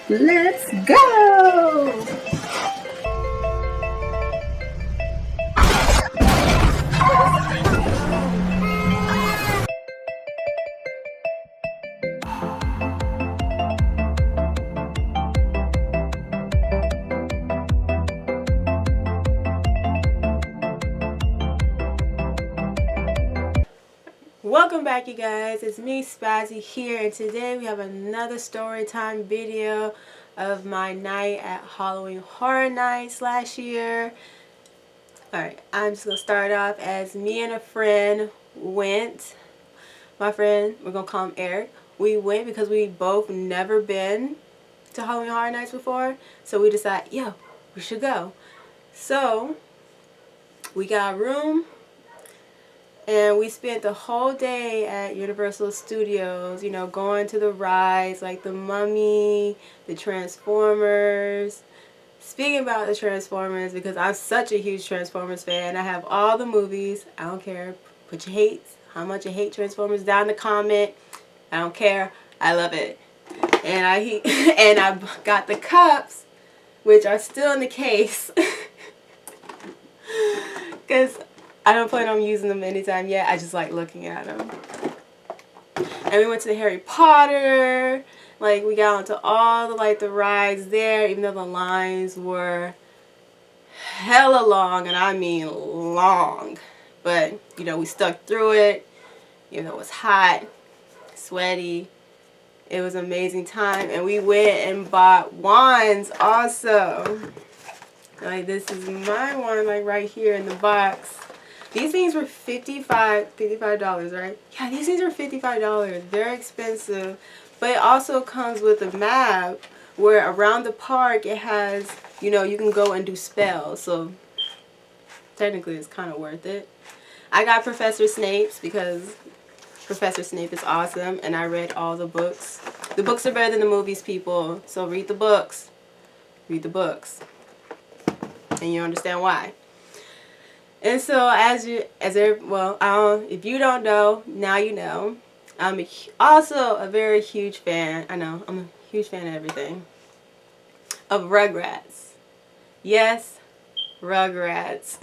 Let's go! Welcome back, you guys. It's me, Spazzy, here, and today we have another story time video of my night at Halloween Horror Nights last year. Alright, I'm just going to start off as me and a friend went. My friend, we're going to call him Eric. We went because we both never been to Halloween Horror Nights before, so we decided, yo, we should go. So, we got a room. And we spent the whole day at Universal Studios, you know, going to the rides like the Mummy, the Transformers. Speaking about the Transformers, because I'm such a huge Transformers fan, I have all the movies. I don't care. Put your hates, how much you hate Transformers down in the comment. I don't care. I love it. And I got the cups, which are still in the case, because I don't plan on using them anytime yet. I just like looking at them. And we went to the Harry Potter. Like, we got onto all the rides there, even though the lines were hella long, and I mean long. But, you know, we stuck through it. Even though it was hot, sweaty. It was an amazing time. And we went and bought wands also. Like, this is my one, like right here in the box. These things were $55, right? Yeah, these things are $55. They're expensive. But it also comes with a map where around the park it has, you know, you can go and do spells. So technically it's kind of worth it. I got Professor Snape's because Professor Snape is awesome, and I read all the books. The books are better than the movies, people. So read the books. Read the books. And you understand why. And so if you don't know, now you know. I'm also a very huge fan. I know, I'm a huge fan of everything. Of Rugrats. Yes, Rugrats.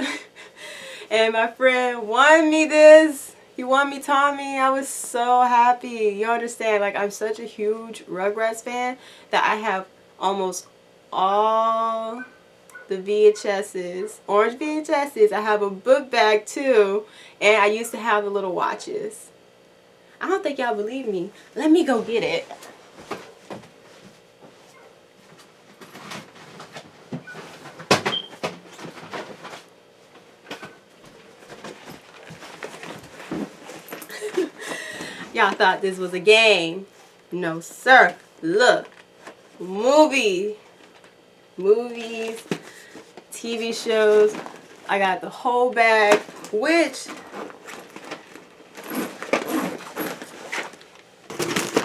And my friend won me this. He won me Tommy. I was so happy. You understand? Like, I'm such a huge Rugrats fan that I have almost all the VHSs, orange VHSs. I have a book bag too, and I used to have the little watches. I don't think y'all believe me. Let me go get it. Y'all thought this was a game. No, sir. Look. Movies, TV shows. I got the whole bag, which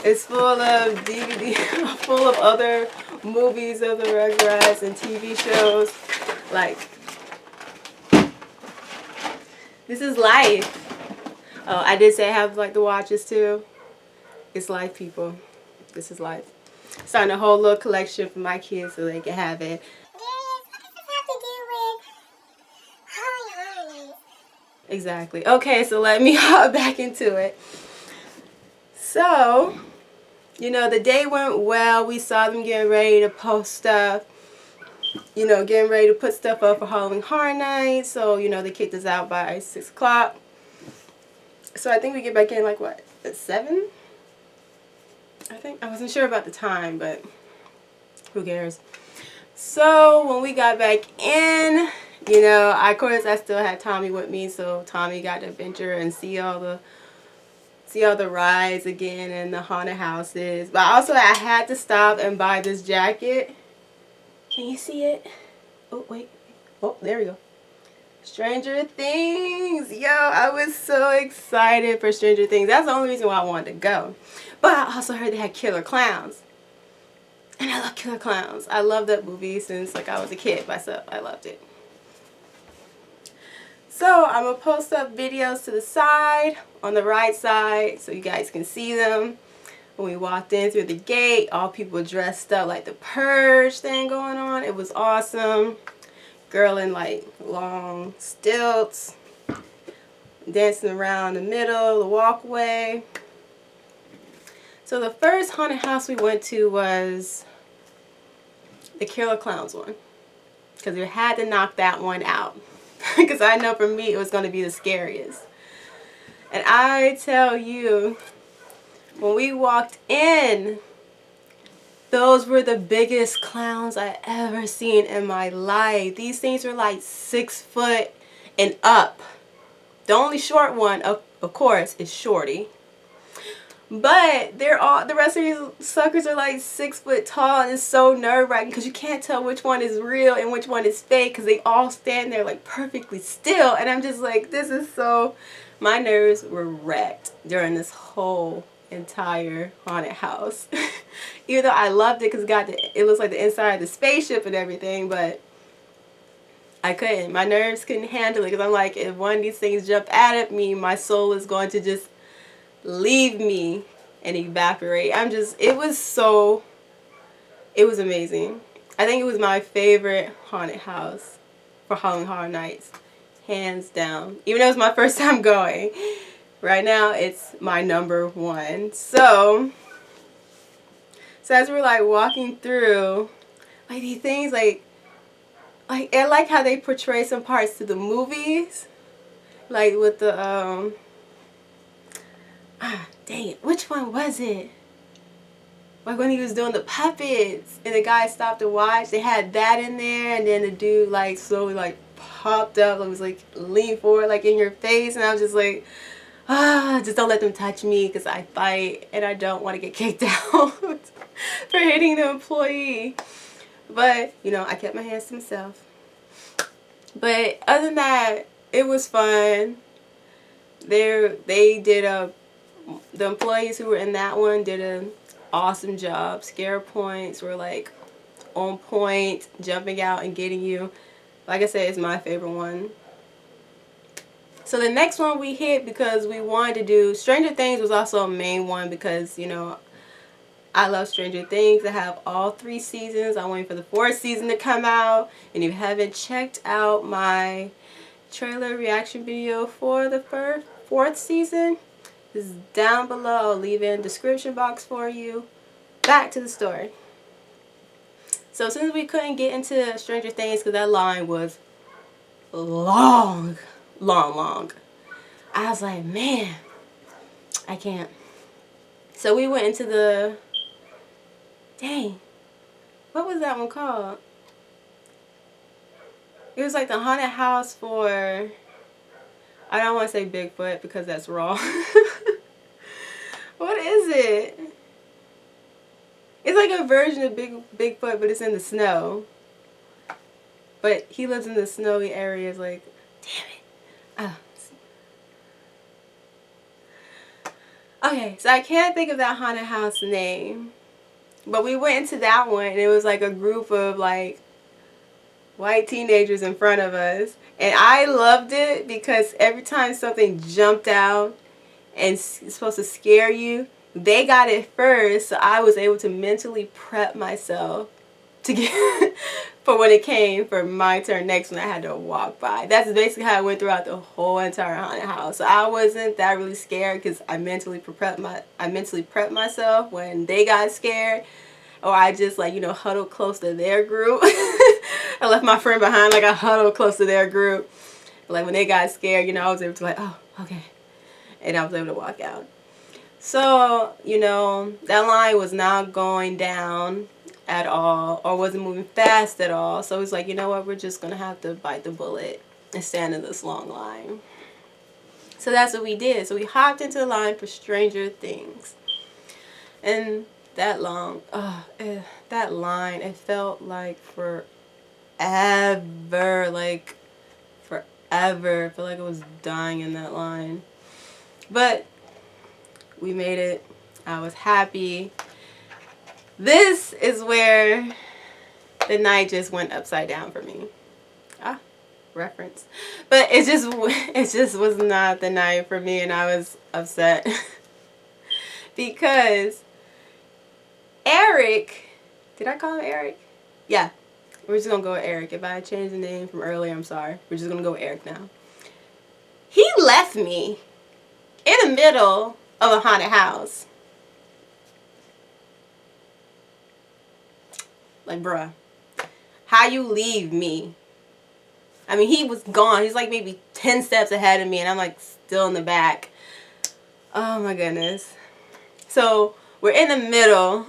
is full of DVD, full of other movies of the Rugrats and TV shows. Like, this is life. Oh, I did say I have like the watches too. It's life, people. This is life. Starting a whole little collection for my kids so they can have it. Exactly. Okay, so let me hop back into it. So, you know, the day went well. We saw them getting ready to post stuff. You know, getting ready to put stuff up for Halloween Horror Nights. So, you know, they kicked us out by 6 o'clock. So I think we get back in like, what, at 7? I think. I wasn't sure about the time, but who cares? So when we got back in, you know, of course I still had Tommy with me, so Tommy got to venture and see all the rides again and the haunted houses. But also I had to stop and buy this jacket. Can you see it? Oh, wait. Oh, there we go. Stranger Things. Yo, I was so excited for Stranger Things. That's the only reason why I wanted to go. But I also heard they had killer clowns. And I love killer clowns. I love that movie since like I was a kid myself. I loved it. So I'm going to post up videos to the side, on the right side, so you guys can see them. When we walked in through the gate, all people dressed up like the purge thing going on. It was awesome. Girl in like long stilts, dancing around the middle, the walkway. So the first haunted house we went to was the Killer Clowns one, because we had to knock that one out, because I know for me it was going to be the scariest. And I tell you, when we walked in, those were the biggest clowns I ever seen in my life. These things were like 6 foot and up. The only short one, of course, is Shorty. But the rest of these suckers are like 6 foot tall, and it's so nerve-wracking because you can't tell which one is real and which one is fake, because they all stand there like perfectly still. And I'm just like, this is so... My nerves were wrecked during this whole entire haunted house. Even though I loved it because it looks like the inside of the spaceship and everything, but I couldn't. My nerves couldn't handle it, because I'm like, if one of these things jump out at me, my soul is going to just leave me and evaporate. It was amazing. I think it was my favorite haunted house for Halloween Horror Nights, hands down. Even though it was my first time going, right now it's my #1. So as we're like walking through, like these things, like I like how they portray some parts to the movies, like with the dang it, which one was it? Like when he was doing the puppets and the guy stopped to watch, they had that in there, and then the dude like slowly like popped up and was like leaned forward like in your face, and I was just like, just don't let them touch me, because I fight and I don't want to get kicked out for hitting the employee. But you know, I kept my hands to myself. But other than that, it was fun. The employees who were in that one did an awesome job. Scare points were like on point, jumping out and getting you. Like I said, it's my favorite one. So the next one we hit, because we wanted to do Stranger Things, was also a main one, because, you know, I love Stranger Things. I have all 3 seasons. I'm waiting for the 4th season to come out. And if you haven't checked out my trailer reaction video for the 4th season, it's down below. I'll leave in the description box for you. Back to the story. So since we couldn't get into Stranger Things because that line was long, I was like, man, I can't. So we went into the, dang, what was that one called? It was like the haunted house for, I don't want to say Bigfoot because that's wrong. What is it? It's like a version of Bigfoot, but it's in the snow. But he lives in the snowy areas, like, damn it. Oh. Okay, so I can't think of that haunted house name. But we went into that one, and it was like a group of like white teenagers in front of us. And I loved it because every time something jumped out and it's supposed to scare you, they got it first, so I was able to mentally prep myself to get for when it came for my turn next when I had to walk by. That's basically how I went throughout the whole entire haunted house. So I wasn't that really scared because I mentally prepped myself when they got scared, or I just, like, you know, huddled close to their group. I left my friend behind, like I huddled close to their group. Like when they got scared, you know, I was able to like, oh, okay. And I was able to walk out. So, you know, that line was not going down at all, or wasn't moving fast at all. So it's like, you know what, we're just going to have to bite the bullet and stand in this long line. So that's what we did. So we hopped into the line for Stranger Things. And that line, it felt like forever. Like, forever. I feel like I was dying in that line. But we made it. I was happy. This is where the night just went upside down for me. Reference. But it just was not the night for me, and I was upset. Because Eric, did I call him Eric? Yeah, we're just gonna go with Eric. If I changed the name from earlier, I'm sorry. We're just gonna go with Eric now. He left me in the middle of a haunted house. Like, bruh, how you leave me? I mean, he was gone. He's like maybe 10 steps ahead of me, and I'm like still in the back. Oh my goodness. So we're in the middle.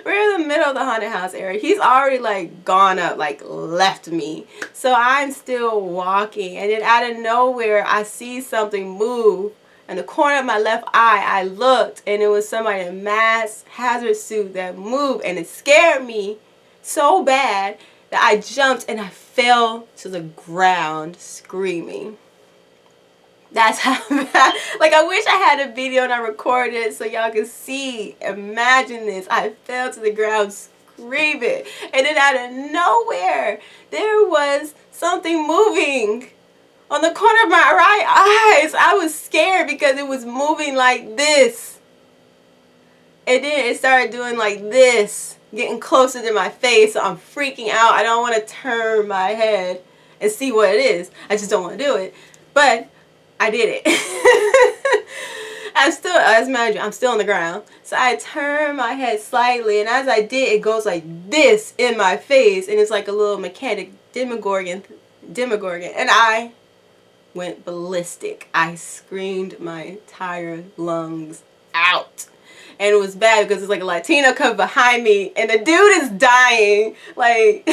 We're in the middle of the haunted house area. He's already like gone up, like left me. So I'm still walking, and then out of nowhere I see something move in the corner of my left eye. I looked, and it was somebody in a mask hazard suit that moved, and it scared me so bad that I jumped and I fell to the ground screaming. That's how bad. Like, I wish I had a video and I recorded it so y'all could see. Imagine this. I fell to the ground screaming. And then out of nowhere, there was something moving on the corner of my right eyes. I was scared because it was moving like this. And then it started doing like this, getting closer to my face. So I'm freaking out. I don't want to turn my head and see what it is. I just don't want to do it. But I did it. I'm still, as manager, I'm still on the ground. So I turn my head slightly, and as I did, it goes like this in my face, and it's like a little mechanic demogorgon, and I went ballistic. I screamed my entire lungs out. And it was bad because it's like a Latino come behind me, and the dude is dying. Like,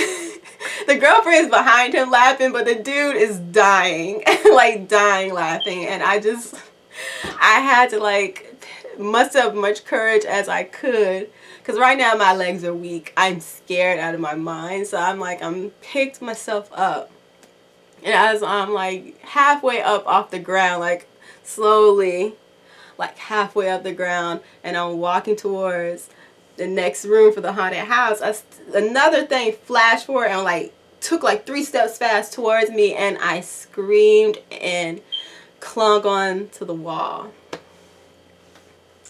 the girlfriend is behind him laughing, but the dude is dying. Like, dying laughing. And I had to, like, muster up much courage as I could. Because right now my legs are weak. I'm scared out of my mind. So I'm picked myself up. And as I'm, like, halfway up off the ground, like, slowly, like halfway up the ground, and I'm walking towards the next room for the haunted house, another thing flashed forward and like took like 3 steps fast towards me, and I screamed and clung on to the wall.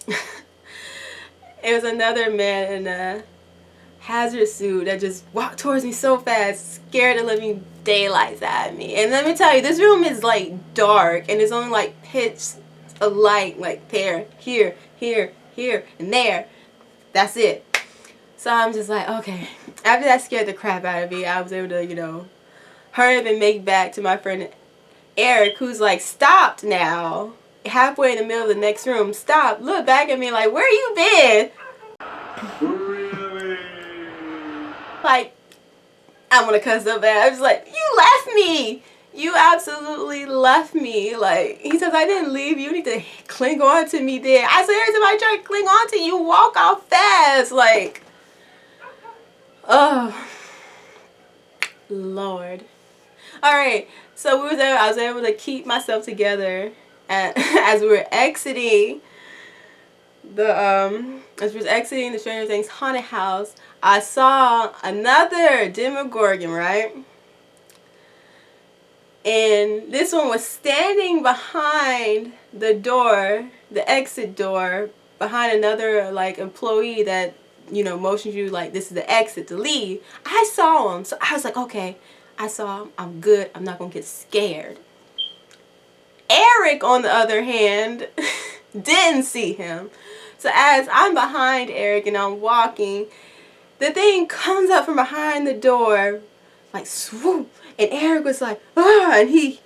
It was another man in a hazard suit that just walked towards me so fast, scared the living daylights out of me. And let me tell you, this room is like dark, and it's only like pitch a light like there, here, and there. That's it. So I'm just like, okay. After that scared the crap out of me, I was able to, you know, hurry up and make back to my friend Eric, who's like, stopped now. Halfway in the middle of the next room, stop, look back at me like, where you been? Really? Like, I'm gonna cuss so bad. I was like, you left me. You absolutely left me. Like, he says, I didn't leave you. You need to cling on to me there. I said, every time I try to cling on to you, walk out fast. Like, oh, Lord. All right. So we were there. I was able to keep myself together. And as we were exiting the Stranger Things haunted house, I saw another Demogorgon, right? And this one was standing behind the door, the exit door, behind another like employee that, you know, motions you like this is the exit to leave. I saw him, so I was like, okay, I saw him, I'm good, I'm not gonna get scared. Eric, on the other hand, didn't see him. So as I'm behind Eric and I'm walking, the thing comes up from behind the door, like swoop. And Eric was like, ah, and he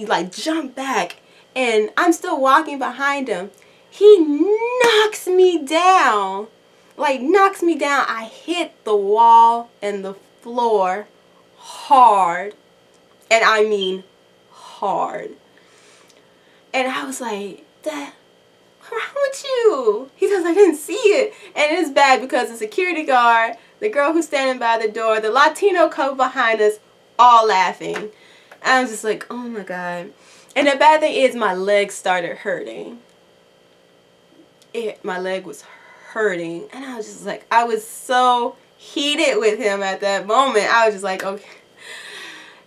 like jumped back, and I'm still walking behind him. He knocks me down, like knocks me down. I hit the wall and the floor hard, and I mean hard. And I was like, Dad, what's wrong with you? He says, I didn't see it. And it's bad because the security guard, the girl who's standing by the door, the Latino couple behind us, all laughing. And I was just like, oh my God. And the bad thing is my leg started hurting. My leg was hurting. And I was just like, I was so heated with him at that moment. I was just like, okay.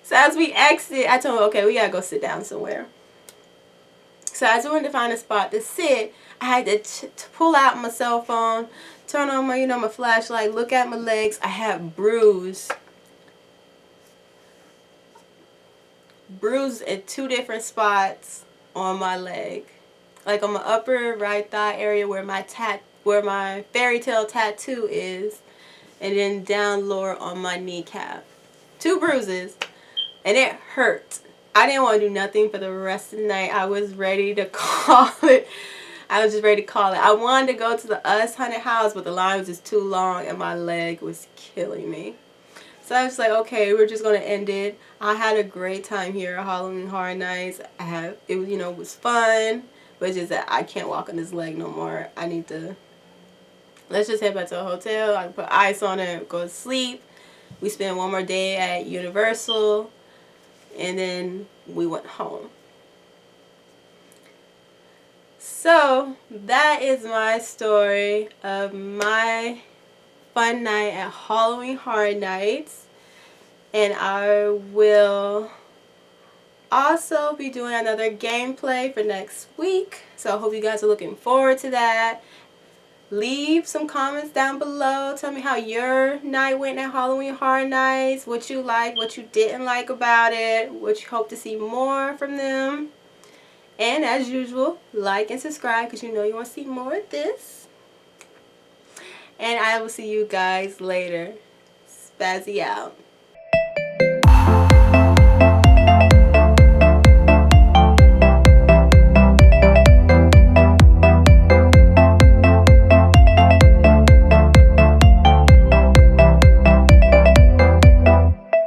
So as we exit, I told him, okay, we gotta go sit down somewhere. So I just wanted to find a spot to sit. I had to pull out my cell phone, turn on my, my flashlight, look at my legs. I had bruises in 2 different spots on my leg. Like on my upper right thigh area where my fairy tale tattoo is, and then down lower on my kneecap. 2 bruises, and it hurt. I didn't want to do nothing for the rest of the night. I was ready to call it. I was just ready to call it. I wanted to go to the Us haunted house, but the line was just too long and my leg was killing me. So I was like, okay, we're just gonna end it. I had a great time here at Halloween Horror Nights. It was, it was fun, but it's just that I can't walk on this leg no more. I need to. Let's just head back to the hotel. I can put ice on it, go to sleep. We spent one more day at Universal, and then we went home. So that is my story of my fun night at Halloween Horror Nights, and I will also be doing another gameplay for next week, so I hope you guys are looking forward to that. Leave some comments down below. Tell me how your night went at Halloween Horror Nights, what you liked, what you didn't like about it, what you hope to see more from them. And as usual, like and subscribe because you know you want to see more of this. And I will see you guys later. Spazzy out.